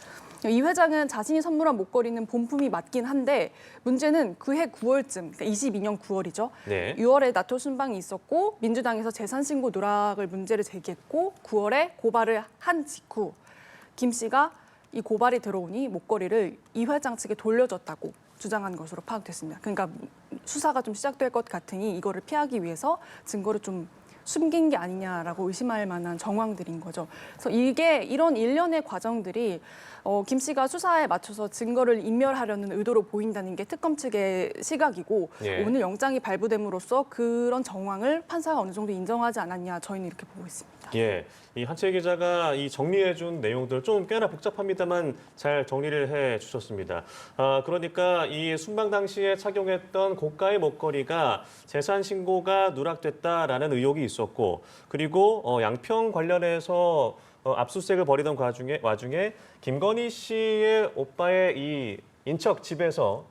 이 회장은 자신이 선물한 목걸이는 본품이 맞긴 한데 문제는 그해 9월쯤, 그러니까 22년 9월이죠. 네. 6월에 나토 순방이 있었고 민주당에서 재산 신고 누락을 문제를 제기했고 9월에 고발을 한 직후 김 씨가 이 고발이 들어오니 목걸이를 이 회장 측에 돌려줬다고 주장한 것으로 파악됐습니다. 그러니까 수사가 좀 시작될 것 같으니 이거를 피하기 위해서 증거를 좀 숨긴 게 아니냐라고 의심할 만한 정황들인 거죠. 그래서 이런 일련의 과정들이 김 씨가 수사에 맞춰서 증거를 인멸하려는 의도로 보인다는 게 특검 측의 시각이고 예. 오늘 영장이 발부됨으로써 그런 정황을 판사가 어느 정도 인정하지 않았냐 저희는 이렇게 보고 있습니다. 예, 이 한채 기자가 이 정리해준 내용들 좀 꽤나 복잡합니다만 잘 정리를 해주셨습니다. 그러니까 이 순방 당시에 착용했던 고가의 목걸이가 재산 신고가 누락됐다라는 의혹이 있었고, 그리고 양평 관련해서 압수수색을 벌이던 와중에 김건희 씨의 오빠의 이 인척 집에서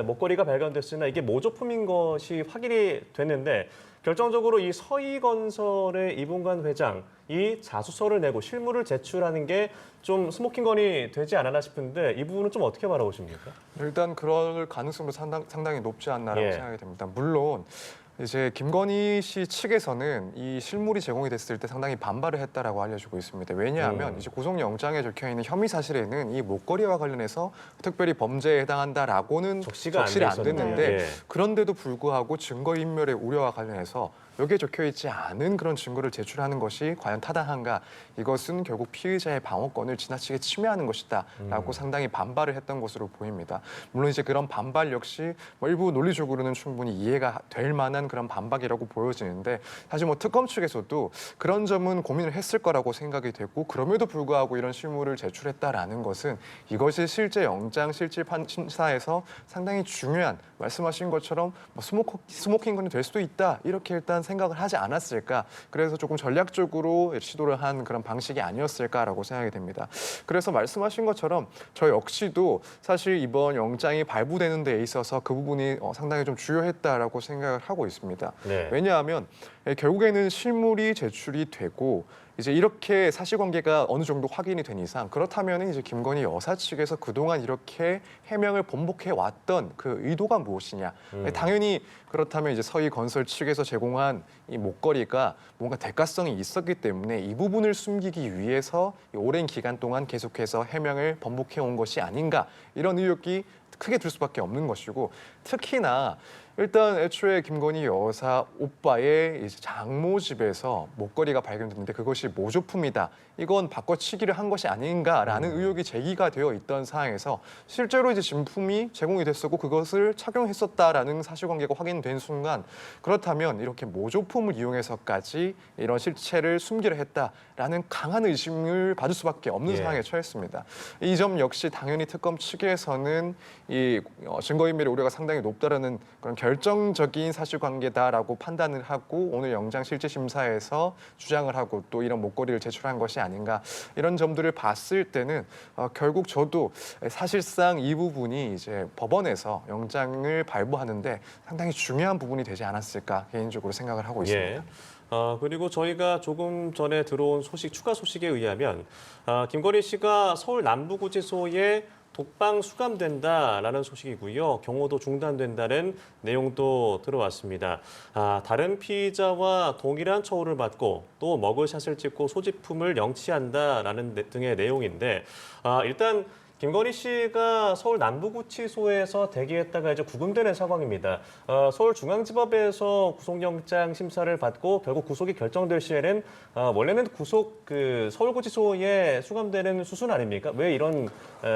목걸이가 발견됐으나 이게 모조품인 것이 확인이 됐는데 결정적으로 이 서희건설의 이봉관 회장 이 자수서를 내고 실물을 제출하는 게 좀 스모킹건이 되지 않았나 싶은데 이 부분은 좀 어떻게 바라보십니까? 일단 그럴 가능성도 상당히 높지 않나라고 예. 생각이 됩니다. 물론 이제 김건희 씨 측에서는 이 실물이 제공이 됐을 때 상당히 반발을 했다라고 알려지고 있습니다. 왜냐하면 이제 구속영장에 적혀 있는 혐의 사실에는 이 목걸이와 관련해서 특별히 범죄에 해당한다라고는 적시가 안 됐는데 예. 그런데도 불구하고 증거인멸의 우려와 관련해서 여기에 적혀 있지 않은 그런 증거를 제출하는 것이 과연 타당한가? 이것은 결국 피의자의 방어권을 지나치게 침해하는 것이다라고 상당히 반발을 했던 것으로 보입니다. 물론 이제 그런 반발 역시 뭐 일부 논리적으로는 충분히 이해가 될 만한 그런 반박이라고 보여지는데 사실 뭐 특검 측에서도 그런 점은 고민을 했을 거라고 생각이 됐고 그럼에도 불구하고 이런 실물을 제출했다라는 것은 이것이 실제 영장 실질 심사에서 상당히 중요한 말씀하신 것처럼 뭐 스모킹건이 될 수도 있다 이렇게 일단 생각을 하지 않았을까. 그래서 조금 전략적으로 시도를 한 그런 방식이 아니었을까라고 생각이 됩니다. 그래서 말씀하신 것처럼 저 역시도 사실 이번 영장이 발부되는 데 있어서 그 부분이 상당히 좀 주요했다라고 생각을 하고 있습니다. 네. 왜냐하면 결국에는 실물이 제출이 되고 이제 이렇게 사실관계가 어느 정도 확인이 된 이상 그렇다면 이제 김건희 여사 측에서 그동안 이렇게 해명을 번복해 왔던 그 의도가 무엇이냐. 당연히 그렇다면 이제 서희건설 측에서 제공한 이 목걸이가 뭔가 대가성이 있었기 때문에 이 부분을 숨기기 위해서 오랜 기간 동안 계속해서 해명을 번복해 온 것이 아닌가 이런 의혹이 크게 들 수밖에 없는 것이고 특히나 일단 애초에 김건희 여사 오빠의 이제 장모 집에서 목걸이가 발견됐는데 그것이 모조품이다. 이건 바꿔치기를 한 것이 아닌가라는 의혹이 제기가 되어 있던 상황에서 실제로 이제 진품이 제공이 됐었고 그것을 착용했었다라는 사실관계가 확인된 순간 그렇다면 이렇게 모조품을 이용해서까지 이런 실체를 숨기려 했다라는 강한 의심을 받을 수밖에 없는 상황에 처했습니다. 이 점 역시 당연히 특검 측에서는 이 증거인멸의 우려가 상당히 높다라는 그런 결정적인 사실관계다라고 판단을 하고 오늘 영장실질심사에서 주장을 하고 또 이런 목걸이를 제출한 것이 아닌가 이런 점들을 봤을 때는 결국 저도 사실상 이 부분이 이제 법원에서 영장을 발부하는데 상당히 중요한 부분이 되지 않았을까 개인적으로 생각을 하고 있습니다. 예. 그리고 저희가 조금 전에 들어온 추가 소식에 의하면 김건희 씨가 서울 남부구치소에 독방 수감된다라는 소식이고요. 경호도 중단된다는 내용도 들어왔습니다. 다른 피의자와 동일한 처우를 받고 또 머그샷을 찍고 소지품을 영치한다라는 등의 내용인데 일단 김건희 씨가 서울 남부구치소에서 대기했다가 이제 구금되는 상황입니다. 서울중앙지법에서 구속영장 심사를 받고 결국 구속이 결정될 시에는 원래는 서울구치소에 수감되는 수순 아닙니까? 왜 이런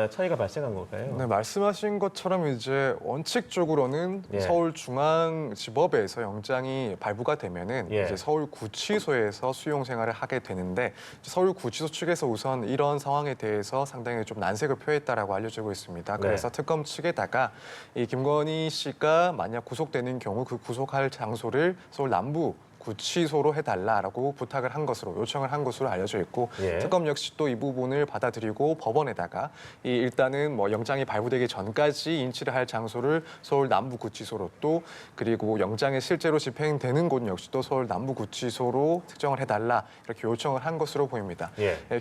차이가 발생한 걸까요? 네, 말씀하신 것처럼 이제 원칙적으로는 서울중앙지법에서 영장이 발부가 되면은 이제 서울구치소에서 수용 생활을 하게 되는데 서울구치소 측에서 우선 이런 상황에 대해서 상당히 좀 난색을 표했다라고 알려지고 있습니다. 그래서 특검 측에다가 이 김건희 씨가 만약 구속되는 경우 그 구속할 장소를 서울 남부 구치소로 해달라라고 부탁을 한 것으로 요청을 한 것으로 알려져 있고 특검 역시 또 이 부분을 받아들이고 법원에다가 일단은 뭐 영장이 발부되기 전까지 인치를 할 장소를 서울 남부구치소로 또 그리고 영장이 실제로 집행되는 곳 역시 또 서울 남부구치소로 특정을 해달라 이렇게 요청을 한 것으로 보입니다.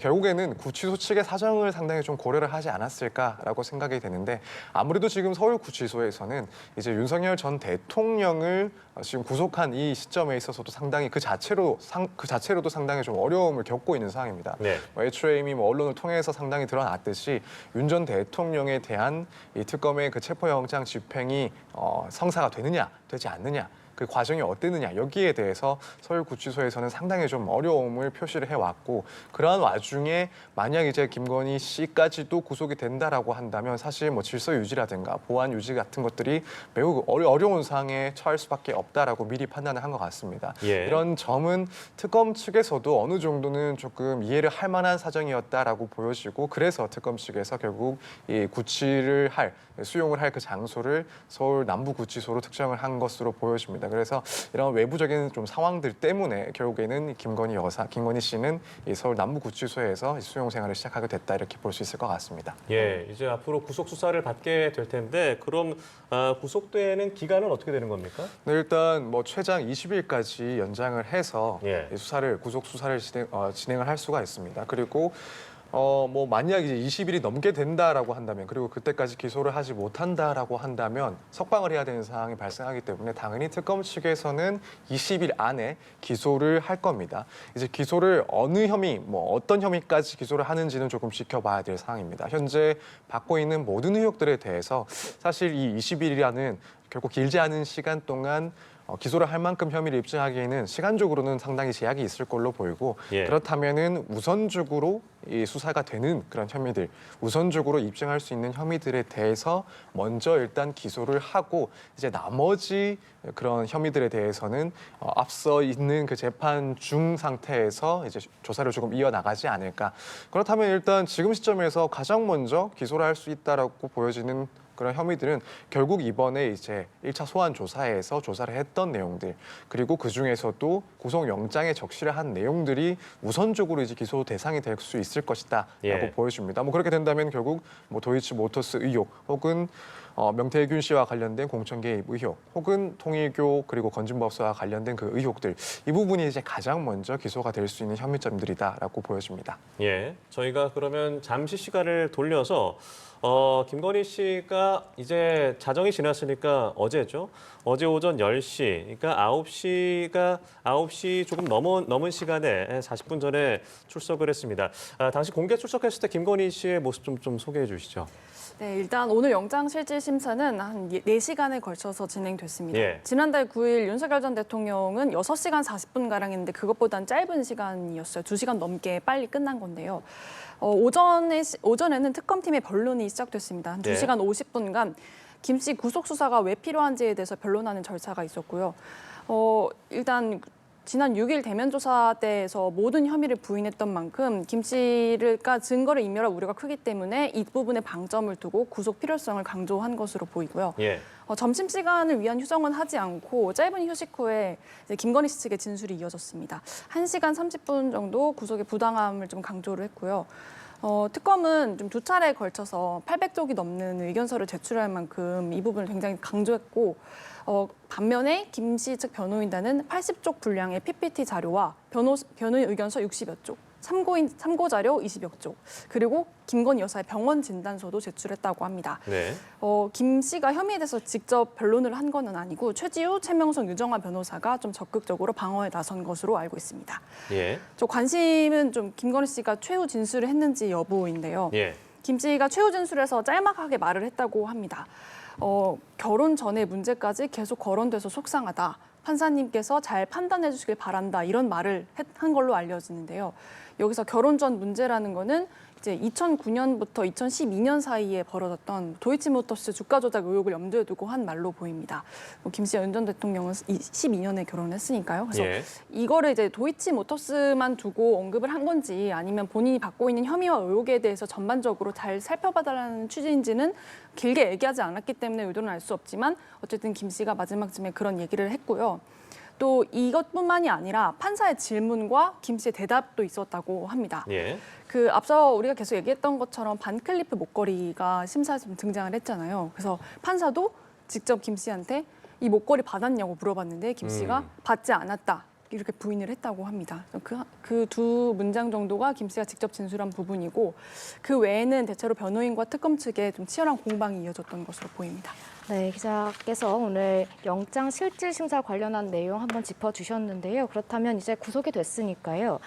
결국에는 구치소 측의 사정을 상당히 좀 고려를 하지 않았을까라고 생각이 되는데 아무래도 지금 서울구치소에서는 이제 윤석열 전 대통령을 지금 구속한 이 시점에 있어서도 상당히 그 자체로도 상당히 좀 어려움을 겪고 있는 상황입니다. 애초에 이미 뭐 언론을 통해서 상당히 드러났듯이 윤 전 대통령에 대한 이 특검의 그 체포영장 집행이 성사가 되느냐 되지 않느냐 그 과정이 어땠느냐 여기에 대해서 서울구치소에서는 상당히 좀 어려움을 표시를 해왔고 그러한 와중에 만약 이제 김건희 씨까지도 구속이 된다라고 한다면 사실 뭐 질서 유지라든가 보안 유지 같은 것들이 매우 어려운 상황에 처할 수밖에 없다라고 미리 판단을 한 것 같습니다. 이런 점은 특검 측에서도 어느 정도는 조금 이해를 할 만한 사정이었다라고 보여지고 그래서 특검 측에서 결국 이 수용을 할 그 장소를 서울 남부구치소로 특정을 한 것으로 보여집니다. 그래서 이런 외부적인 좀 상황들 때문에 결국에는 김건희 씨는 이 서울 남부구치소에서 수용 생활을 시작하게 됐다 이렇게 볼 수 있을 것 같습니다. 이제 앞으로 구속 수사를 받게 될 텐데 그럼 구속되는 기간은 어떻게 되는 겁니까? 네, 일단 뭐 최장 20일까지 연장을 해서 구속 수사를 진행을 할 수가 있습니다. 그리고 뭐 만약 이제 20일이 넘게 된다라고 한다면 그리고 그때까지 기소를 하지 못한다라고 한다면 석방을 해야 되는 상황이 발생하기 때문에 당연히 특검 측에서는 20일 안에 기소를 할 겁니다. 이제 기소를 어떤 혐의까지 기소를 하는지는 조금 지켜봐야 될 상황입니다. 현재 받고 있는 모든 의혹들에 대해서 사실 이 20일이라는 결국 길지 않은 시간 동안 기소를 할 만큼 혐의를 입증하기에는 시간적으로는 상당히 제약이 있을 걸로 보이고 예. 그렇다면은 우선적으로 이 수사가 되는 그런 혐의들, 우선적으로 입증할 수 있는 혐의들에 대해서 먼저 일단 기소를 하고 이제 나머지 그런 혐의들에 대해서는 앞서 있는 그 재판 중 상태에서 이제 조사를 조금 이어나가지 않을까. 그렇다면 일단 지금 시점에서 가장 먼저 기소를 할 수 있다라고 보여지는 그런 혐의들은 결국 이번에 이제 1차 소환 조사에서 조사를 했던 내용들, 그리고 그 중에서도 구속영장에 적시를 한 내용들이 우선적으로 이제 기소 대상이 될 수 있을 것이다라고 예. 보여집니다. 뭐 그렇게 된다면 결국 뭐 도이치모터스 의혹, 혹은 명태균 씨와 관련된 공천 개입 의혹, 혹은 통일교 그리고 건진법사와 관련된 그 의혹들, 이 부분이 이제 가장 먼저 기소가 될 수 있는 혐의점들이다라고 보여집니다. 예, 저희가 그러면 잠시 시간을 돌려서 김건희 씨가 이제 자정이 지났으니까 어제죠. 어제 오전 10시, 그러니까 9시 조금 넘은 시간에 40분 전에 출석을 했습니다. 당시 공개 출석했을 때 김건희 씨의 모습 좀 소개해 주시죠. 네, 일단 오늘 영장실질심사는 한 4시간에 걸쳐서 진행됐습니다. 예. 지난달 9일 윤석열 전 대통령은 6시간 40분가량 했는데 그것보단 짧은 시간이었어요. 2시간 넘게 빨리 끝난 건데요. 오전에는 특검팀의 변론이 시작됐습니다. 한 네. 2시간 50분간 김 씨 구속 수사가 왜 필요한지에 대해서 변론하는 절차가 있었고요. 일단 지난 6일 대면 조사 때에서 모든 혐의를 부인했던 만큼 김 씨가 증거를 인멸할 우려가 크기 때문에 이 부분에 방점을 두고 구속 필요성을 강조한 것으로 보이고요. 예. 점심시간을 위한 휴정은 하지 않고 짧은 휴식 후에 이제 김건희 씨 측의 진술이 이어졌습니다. 1시간 30분 정도 구속의 부당함을 좀 강조를 했고요. 특검은 좀 2차례에 걸쳐서 800쪽이 넘는 의견서를 제출할 만큼 이 부분을 굉장히 강조했고 반면에 김 씨 측 변호인단은 80쪽 분량의 PPT 자료와 변호인 의견서 60여 쪽, 참고 자료 20여 쪽, 그리고 김건희 여사의 병원 진단서도 제출했다고 합니다. 네. 김 씨가 혐의에 대해서 직접 변론을 한 건 아니고 최지우, 최명성, 유정화 변호사가 좀 적극적으로 방어에 나선 것으로 알고 있습니다. 예. 저 관심은 좀 김건희 씨가 최후 진술을 했는지 여부인데요. 예. 김 씨가 최후 진술에서 짤막하게 말을 했다고 합니다. 결혼 전에 문제까지 계속 거론돼서 속상하다. 판사님께서 잘 판단해 주시길 바란다. 이런 말을 한 걸로 알려지는데요. 여기서 결혼 전 문제라는 거는 이제 2009년부터 2012년 사이에 벌어졌던 도이치모터스 주가 조작 의혹을 염두에 두고 한 말로 보입니다. 김씨 전 대통령은 12년에 결혼했으니까요. 그래서 예. 이거를 이제 도이치모터스만 두고 언급을 한 건지 아니면 본인이 받고 있는 혐의와 의혹에 대해서 전반적으로 잘 살펴봐달라는 취지인지는 길게 얘기하지 않았기 때문에 의도는 알 수 없지만 어쨌든 김 씨가 마지막쯤에 그런 얘기를 했고요. 또 이것뿐만이 아니라 판사의 질문과 김 씨의 대답도 있었다고 합니다. 예. 앞서 우리가 계속 얘기했던 것처럼 반클리프 목걸이가 심사에서 등장을 했잖아요. 그래서 판사도 직접 김 씨한테 이 목걸이 받았냐고 물어봤는데 김 씨가 받지 않았다. 이렇게 부인을 했다고 합니다. 그 두 문장 정도가 김 씨가 직접 진술한 부분이고 그 외에는 대체로 변호인과 특검 측에 좀 치열한 공방이 이어졌던 것으로 보입니다. 네, 기자께서 오늘 영장 실질 심사 관련한 내용 한번 짚어주셨는데요. 그렇다면 이제 구속이 됐으니까요.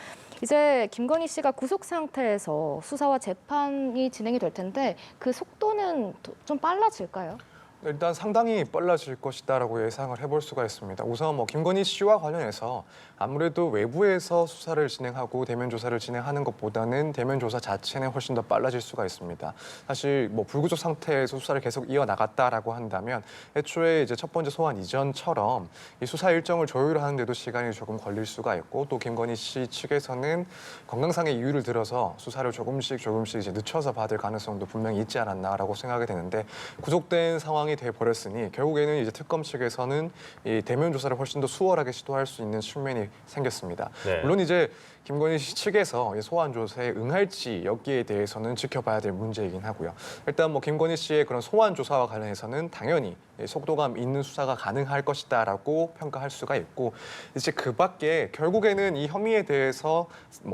이제 김건희 씨가 구속 상태에서 수사와 재판이 진행이 될 텐데 그 속도는 좀 빨라질까요? 일단 상당히 빨라질 것이다라고 예상을 해볼 수가 있습니다. 우선 김건희 씨와 관련해서 아무래도 외부에서 수사를 진행하고 대면 조사를 진행하는 것보다는 대면 조사 자체는 훨씬 더 빨라질 수가 있습니다. 사실 불구속 상태에서 수사를 계속 이어나갔다라고 한다면 애초에 이제 첫 번째 소환 이전처럼 이 수사 일정을 조율하는데도 시간이 조금 걸릴 수가 있고 또 김건희 씨 측에서는 건강상의 이유를 들어서 수사를 조금씩 이제 늦춰서 받을 가능성도 분명히 있지 않았나라고 생각이 되는데 구속된 상황이 돼 버렸으니 결국에는 이제 특검 측에서는 이 대면 조사를 훨씬 더 수월하게 시도할 수 있는 측면이 생겼습니다. 네. 물론 이제 김건희 씨 측에서 소환 조사에 응할지 여기에 대해서는 지켜봐야 될 문제이긴 하고요. 일단 김건희 씨의 그런 소환 조사와 관련해서는 당연히 속도감 있는 수사가 가능할 것이다라고 평가할 수가 있고 이제 그 밖에 결국에는 이 혐의에 대해서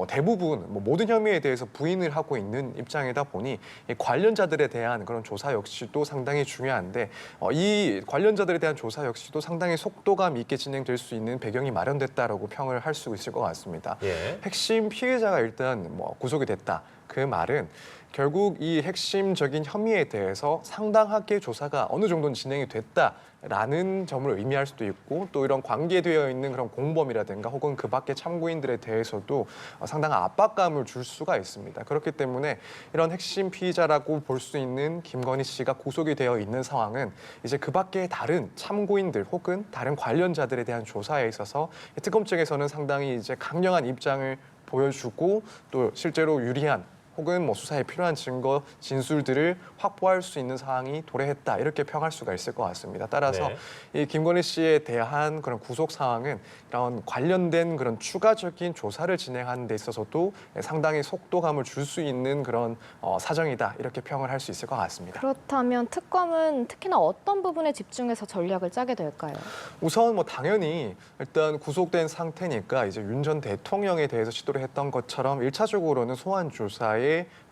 대부분 모든 혐의에 대해서 부인을 하고 있는 입장이다 보니 이 관련자들에 대한 그런 조사 역시도 상당히 중요한데 이 관련자들에 대한 조사 역시도 상당히 속도감 있게 진행될 수 있는 배경이 마련됐다라고 평을 할 수 있을 것 같습니다. 예. 핵심 피해자가 일단 구속이 됐다. 그 말은 결국 이 핵심적인 혐의에 대해서 상당하게 조사가 어느 정도는 진행이 됐다라는 점을 의미할 수도 있고 또 이런 관계되어 있는 그런 공범이라든가 혹은 그 밖의 참고인들에 대해서도 상당한 압박감을 줄 수가 있습니다. 그렇기 때문에 이런 핵심 피의자라고 볼 수 있는 김건희 씨가 구속이 되어 있는 상황은 이제 그 밖의 다른 참고인들 혹은 다른 관련자들에 대한 조사에 있어서 특검 측에서는 상당히 이제 강력한 입장을 보여주고 또 실제로 유리한 혹은 뭐 수사에 필요한 증거, 진술들을 확보할 수 있는 사항이 도래했다 이렇게 평할 수가 있을 것 같습니다. 따라서 이 김건희 씨에 대한 그런 구속 상황은 이런 관련된 그런 추가적인 조사를 진행하는 데 있어서도 상당히 속도감을 줄 수 있는 그런 사정이다 이렇게 평을 할 수 있을 것 같습니다. 그렇다면 특검은 특히나 어떤 부분에 집중해서 전략을 짜게 될까요? 우선 뭐 당연히 일단 구속된 상태니까 이제 윤 전 대통령에 대해서 시도를 했던 것처럼 1차적으로는 소환 조사에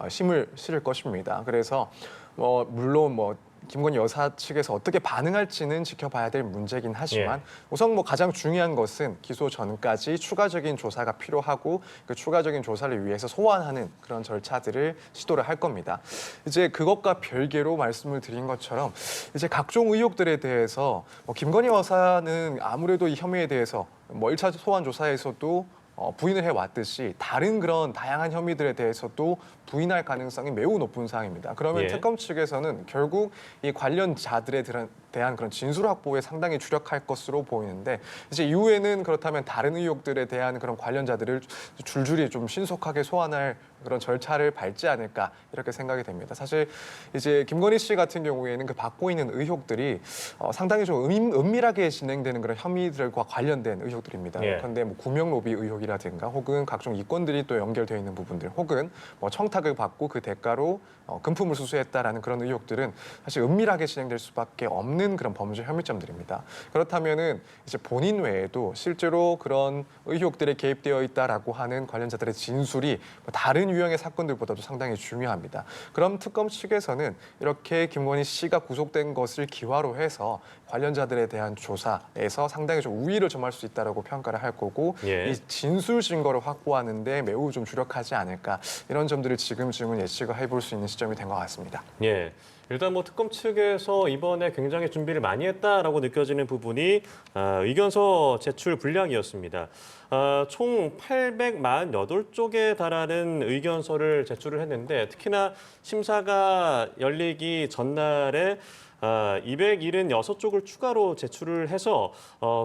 힘을 실을 것입니다. 그래서 물론 김건희 여사 측에서 어떻게 반응할지는 지켜봐야 될 문제긴 하지만 우선 가장 중요한 것은 기소 전까지 추가적인 조사가 필요하고 그 추가적인 조사를 위해서 소환하는 그런 절차들을 시도를 할 겁니다. 이제 그것과 별개로 말씀을 드린 것처럼 이제 각종 의혹들에 대해서 김건희 여사는 아무래도 이 혐의에 대해서 1차 소환 조사에서도 부인을 해왔듯이 다른 그런 다양한 혐의들에 대해서도 부인할 가능성이 매우 높은 사항입니다. 그러면 특검 측에서는 결국 이 관련자들에 대한 그런 진술 확보에 상당히 주력할 것으로 보이는데 이제 이후에는 그렇다면 다른 의혹들에 대한 그런 관련자들을 줄줄이 좀 신속하게 소환할 그런 절차를 밟지 않을까 이렇게 생각이 됩니다. 사실 이제 김건희 씨 같은 경우에는 그 받고 있는 의혹들이 상당히 좀 은밀하게 진행되는 그런 혐의들과 관련된 의혹들입니다. 그런데 구명 로비 의혹이라든가 혹은 각종 이권들이 또 연결되어 있는 부분들 혹은 청탁을 받고 그 대가로 금품을 수수했다라는 그런 의혹들은 사실 은밀하게 진행될 수밖에 없는 그런 범죄 혐의점들입니다. 그렇다면은 이제 본인 외에도 실제로 그런 의혹들에 개입되어 있다라고 하는 관련자들의 진술이 다른 유형의 사건들보다도 상당히 중요합니다. 그럼 특검 측에서는 이렇게 김건희 씨가 구속된 것을 기화로 해서 관련자들에 대한 조사에서 상당히 좀 우위를 점할 수 있다라고 평가를 할 거고 이 진술 증거를 확보하는 데 매우 좀 주력하지 않을까 이런 점들을 지금쯤은 예측을 해볼 수 있는 시점이 된 것 같습니다. 일단 특검 측에서 이번에 굉장히 준비를 많이 했다라고 느껴지는 부분이 의견서 제출 분량이었습니다. 총 848쪽에 달하는 의견서를 제출을 했는데 특히나 심사가 열리기 전날에 276쪽을 추가로 제출을 해서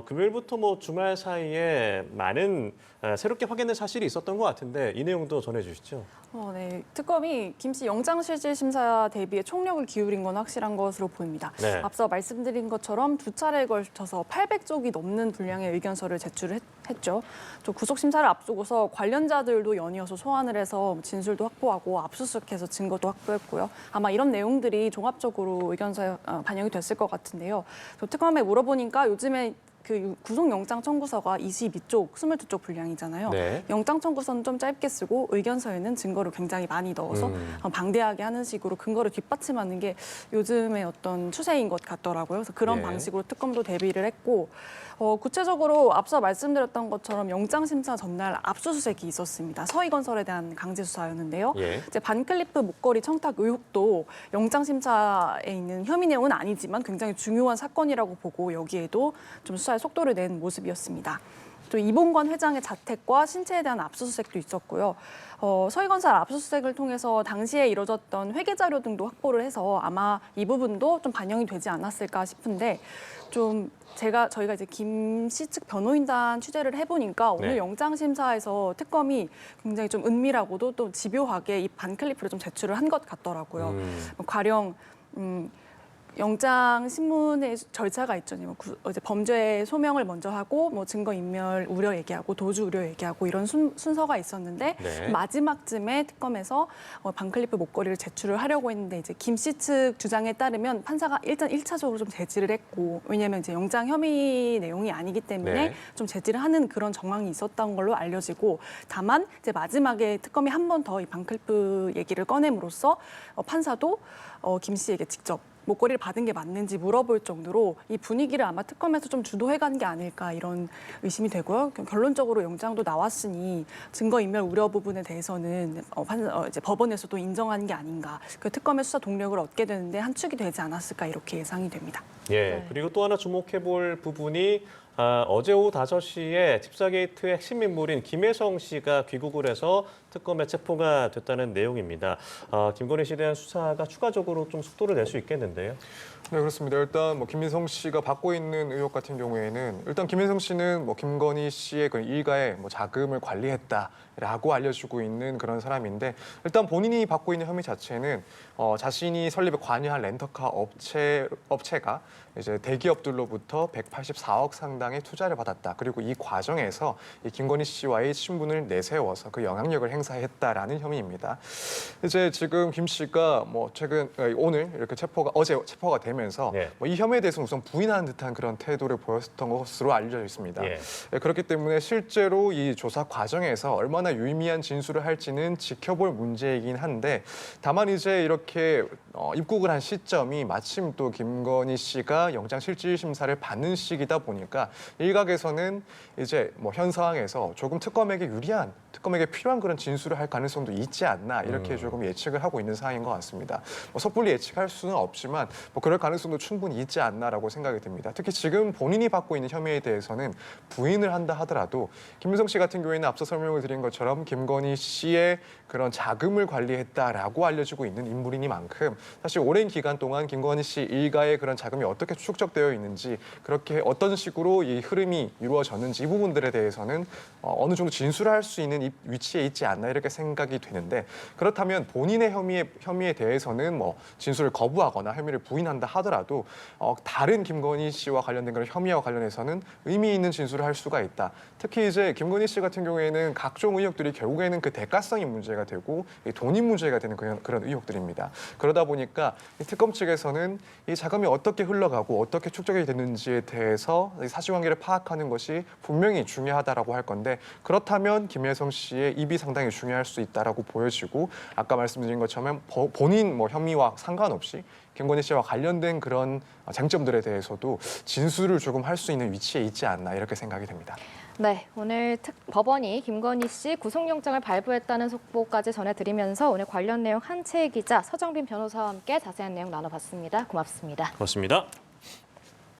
금요일부터 주말 사이에 많은 새롭게 확인된 사실이 있었던 것 같은데 이 내용도 전해주시죠. 네. 특검이 김 씨 영장실질심사 대비에 총력을 기울인 건 확실한 것으로 보입니다. 앞서 말씀드린 것처럼 두 차례에 걸쳐서 800쪽이 넘는 분량의 의견서를 제출을 했죠. 또 구속심사를 앞두고서 관련자들도 연이어서 소환을 해서 진술도 확보하고 압수수색해서 증거도 확보했고요. 아마 이런 내용들이 종합적으로 의견서에 반영이 됐을 것 같은데요. 또 특검에 물어보니까 요즘에 그 구속영장 청구서가 22쪽, 22쪽 분량이잖아요. 영장 청구서는 좀 짧게 쓰고 의견서에는 증거를 굉장히 많이 넣어서 방대하게 하는 식으로 근거를 뒷받침하는 게 요즘의 어떤 추세인 것 같더라고요. 그래서 그런 방식으로 특검도 대비를 했고 구체적으로 앞서 말씀드렸던 것처럼 영장심사 전날 압수수색이 있었습니다. 서희 건설에 대한 강제 수사였는데요. 이제 반클리프 목걸이 청탁 의혹도 영장심사에 있는 혐의 내용은 아니지만 굉장히 중요한 사건이라고 보고 여기에도 좀 수사에 속도를 낸 모습이었습니다. 또 이봉권 회장의 자택과 신체에 대한 압수수색도 있었고요. 서희건설 압수수색을 통해서 당시에 이뤄졌던 회계 자료 등도 확보를 해서 아마 이 부분도 좀 반영이 되지 않았을까 싶은데 좀 저희가 이제 김 씨 측 변호인단 취재를 해보니까 오늘 영장심사에서 특검이 굉장히 좀 은밀하고도 또 집요하게 이 반클리프를 좀 제출을 한 것 같더라고요. 가령 영장 신문의 절차가 있죠. 이제 범죄 소명을 먼저 하고 증거 인멸 우려 얘기하고 도주 우려 얘기하고 이런 순서가 있었는데 마지막쯤에 특검에서 반클리프 목걸이를 제출을 하려고 했는데 이제 김 씨 측 주장에 따르면 판사가 일단 1차적으로 좀 제지를 했고 왜냐하면 이제 영장 혐의 내용이 아니기 때문에 좀 제지를 하는 그런 정황이 있었던 걸로 알려지고 다만 이제 마지막에 특검이 한 번 더 이 반클리프 얘기를 꺼냄으로써 판사도 김 씨에게 직접 목걸이를 받은 게 맞는지 물어볼 정도로 이 분위기를 아마 특검에서 좀 주도해가는 게 아닐까 이런 의심이 되고요. 결론적으로 영장도 나왔으니 증거인멸 우려 부분에 대해서는 이제 법원에서도 인정하는 게 아닌가. 그 특검의 수사 동력을 얻게 되는데 한 축이 되지 않았을까 이렇게 예상이 됩니다. 예, 그리고 또 하나 주목해볼 부분이 어제 오후 5시에 집사 게이트의 핵심 인물인 김혜성 씨가 귀국을 해서 특검에 체포가 됐다는 내용입니다. 김건희 씨에 대한 수사가 추가적으로 좀 속도를 낼 수 있겠는데요. 네, 그렇습니다. 일단 뭐 김혜성 씨가 받고 있는 의혹 같은 경우에는 일단 김혜성 씨는 뭐 김건희 씨의 그 일가의 뭐 자금을 관리했다라고 알려주고 있는 그런 사람인데 일단 본인이 받고 있는 혐의 자체는 자신이 설립에 관여한 렌터카 업체가 이제 대기업들로부터 184억 상당의 투자를 받았다. 그리고 이 과정에서 이 김건희 씨와의 친분을 내세워서 그 영향력을 행사했다라는 혐의입니다. 이제 지금 김 씨가 뭐 오늘 이렇게 어제 체포가 되면서 예. 이 혐의에 대해서 우선 부인하는 듯한 그런 태도를 보였던 것으로 알려져 있습니다. 예. 그렇기 때문에 실제로 이 조사 과정에서 얼마나 유의미한 진술을 할지는 지켜볼 문제이긴 한데 다만 이제 이렇게 입국을 한 시점이 마침 또 김건희 씨가 영장실질심사를 받는 시기다 보니까 일각에서는 이제 뭐 현 상황에서 조금 특검에게 필요한 그런 진술을 할 가능성도 있지 않나 이렇게 조금 예측을 하고 있는 상황인 것 같습니다. 섣불리 예측할 수는 없지만 뭐 그럴 가능성도 충분히 있지 않나라고 생각이 듭니다. 특히 지금 본인이 받고 있는 혐의에 대해서는 부인을 한다 하더라도 김혜성 씨 같은 경우에는 앞서 설명을 드린 것처럼 김건희 씨의 그런 자금을 관리했다라고 알려지고 있는 인물이니만큼 사실 오랜 기간 동안 김건희 씨 일가의 그런 자금이 어떻게 축적되어 있는지 그렇게 어떤 식으로 이 흐름이 이루어졌는지 이 부분들에 대해서는 어느 정도 진술을 할 수 있는 위치에 있지 않나 이렇게 생각이 되는데 그렇다면 본인의 혐의에 대해서는 뭐 진술을 거부하거나 혐의를 부인한다 하더라도 다른 김건희 씨와 관련된 그런 혐의와 관련해서는 의미 있는 진술을 할 수가 있다. 특히 이제 김건희 씨 같은 경우에는 각종 의혹들이 결국에는 그 대가성이 문제가 되고 돈이 문제가 되는 그런 의혹들입니다. 그러다 보니까 이 특검 측에서는 이 자금이 어떻게 흘러가고 어떻게 축적이 됐는지에 대해서 사실관계를 파악하는 것이 분명히 중요하다라고 할 건데 그렇다면 김혜성 씨의 입이 상당히 중요할 수 있다라고 보여지고 아까 말씀드린 것처럼 본인 뭐 혐의와 상관없이 김건희 씨와 관련된 그런 쟁점들에 대해서도 진술을 조금 할 수 있는 위치에 있지 않나 이렇게 생각이 됩니다. 네, 오늘 법원이 김건희 씨 구속영장을 발부했다는 속보까지 전해드리면서 오늘 관련 내용 한채희 기자, 서정빈 변호사와 함께 자세한 내용 나눠봤습니다. 고맙습니다. 고맙습니다.